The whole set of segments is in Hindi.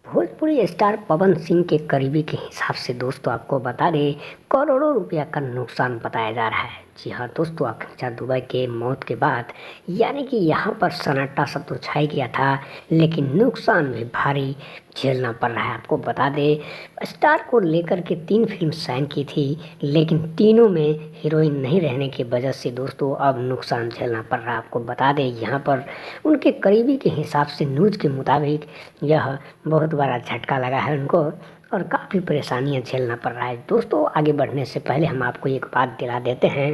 भोजपुरी स्टार पवन सिंह के करीबी के हिसाब से दोस्तों आपको बता दें, करोड़ों रुपया का नुकसान बताया जा रहा है। जी हाँ दोस्तों, अक्षय दुबे के मौत के बाद यानी कि यहाँ पर सन्नाटा सा तो छाई गया था, लेकिन नुकसान भी भारी झेलना पड़ रहा है। आपको बता दें, स्टार को लेकर के 3 फिल्म साइन की थी, लेकिन तीनों में हीरोइन नहीं रहने की वजह से दोस्तों अब नुकसान झेलना पड़ रहा है। आपको बता दें, यहाँ पर उनके करीबी के हिसाब से न्यूज़ के मुताबिक यह बहुत बड़ा झटका लगा है उनको और काफ़ी परेशानियां झेलना पड़ रहा है। दोस्तों आगे बढ़ने से पहले हम आपको एक बात दिला देते हैं,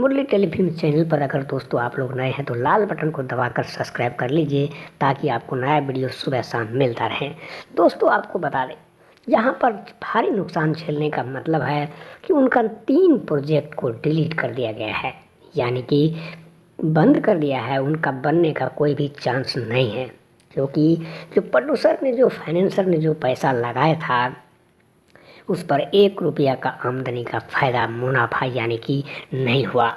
मुरली टेलीफिल्म चैनल पर अगर दोस्तों आप लोग नए हैं तो लाल बटन को दबाकर सब्सक्राइब कर लीजिए, ताकि आपको नया वीडियो सुबह शाम मिलता रहे। दोस्तों आपको बता दें, यहाँ पर भारी नुकसान झेलने का मतलब है कि उनका 3 प्रोजेक्ट को डिलीट कर दिया गया है, यानी कि बंद कर दिया है। उनका बनने का कोई भी चांस नहीं है, क्योंकि जो प्रोड्यूसर ने, जो फाइनेंसर ने जो पैसा लगाया था, उस पर 1 रुपया का आमदनी का फ़ायदा, मुनाफा यानी कि नहीं हुआ।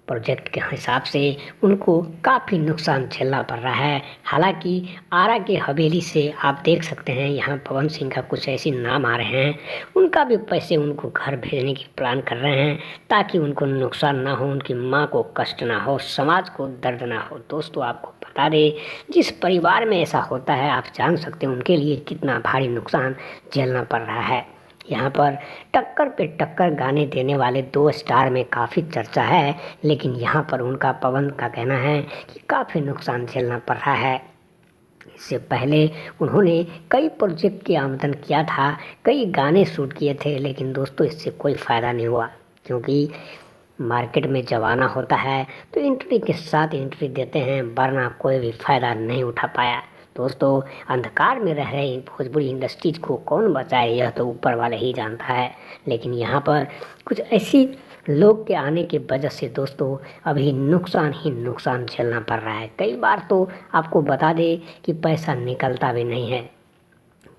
प्रोजेक्ट के हिसाब से उनको काफ़ी नुकसान झेलना पड़ रहा है। हालांकि आरा के हवेली से आप देख सकते हैं, यहाँ पवन सिंह का कुछ ऐसे नाम आ रहे हैं, उनका भी पैसे उनको घर भेजने की प्लान कर रहे हैं, ताकि उनको नुकसान ना हो, उनकी माँ को कष्ट ना हो, समाज को दर्द ना हो। दोस्तों आपको बता दें, जिस परिवार में ऐसा होता है आप जान सकते हैं उनके लिए कितना भारी नुकसान झेलना पड़ रहा है। यहाँ पर टक्कर पे टक्कर गाने देने वाले 2 स्टार में काफ़ी चर्चा है, लेकिन यहाँ पर उनका, पवन का कहना है कि काफ़ी नुकसान झेलना पड़ रहा है। इससे पहले उन्होंने कई प्रोजेक्ट की आमदन किया था, कई गाने शूट किए थे, लेकिन दोस्तों इससे कोई फ़ायदा नहीं हुआ, क्योंकि मार्केट में जब आना होता है तो एंट्री के साथ एंट्री देते हैं, वरना कोई भी फ़ायदा नहीं उठा पाया। दोस्तों अंधकार में रह रहे भोजपुरी इंडस्ट्रीज को कौन बचाए, यह तो ऊपर वाले ही जानता है। लेकिन यहाँ पर कुछ ऐसी लोग के आने की वजह से दोस्तों अभी नुकसान ही नुकसान झेलना पड़ रहा है। कई बार तो आपको बता दें कि पैसा निकलता भी नहीं है,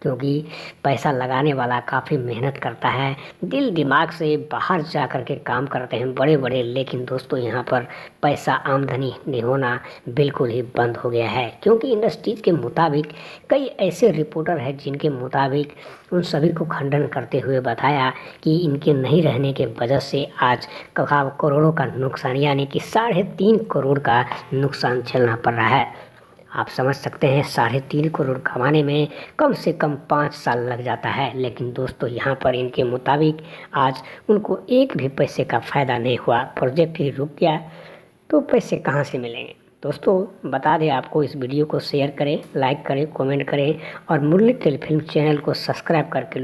क्योंकि पैसा लगाने वाला काफ़ी मेहनत करता है, दिल दिमाग से बाहर जा कर के काम करते हैं बड़े बड़े, लेकिन दोस्तों यहाँ पर पैसा आमदनी नहीं होना बिल्कुल ही बंद हो गया है। क्योंकि इंडस्ट्रीज के मुताबिक कई ऐसे रिपोर्टर हैं जिनके मुताबिक उन सभी को खंडन करते हुए बताया कि इनके नहीं रहने के वजह से आज करोड़ों का नुकसान, यानी कि 3.5 करोड़ का नुकसान झेलना पड़ रहा है। आप समझ सकते हैं, 3.5 करोड़ कमाने में कम से कम 5 साल लग जाता है, लेकिन दोस्तों यहाँ पर इनके मुताबिक आज उनको एक भी पैसे का फ़ायदा नहीं हुआ। प्रोजेक्ट ही रुक गया तो पैसे कहाँ से मिलेंगे। दोस्तों बता दें आपको, इस वीडियो को शेयर करें, लाइक करें, कमेंट करें और मुरली टेलीफिल्म चैनल को सब्सक्राइब करके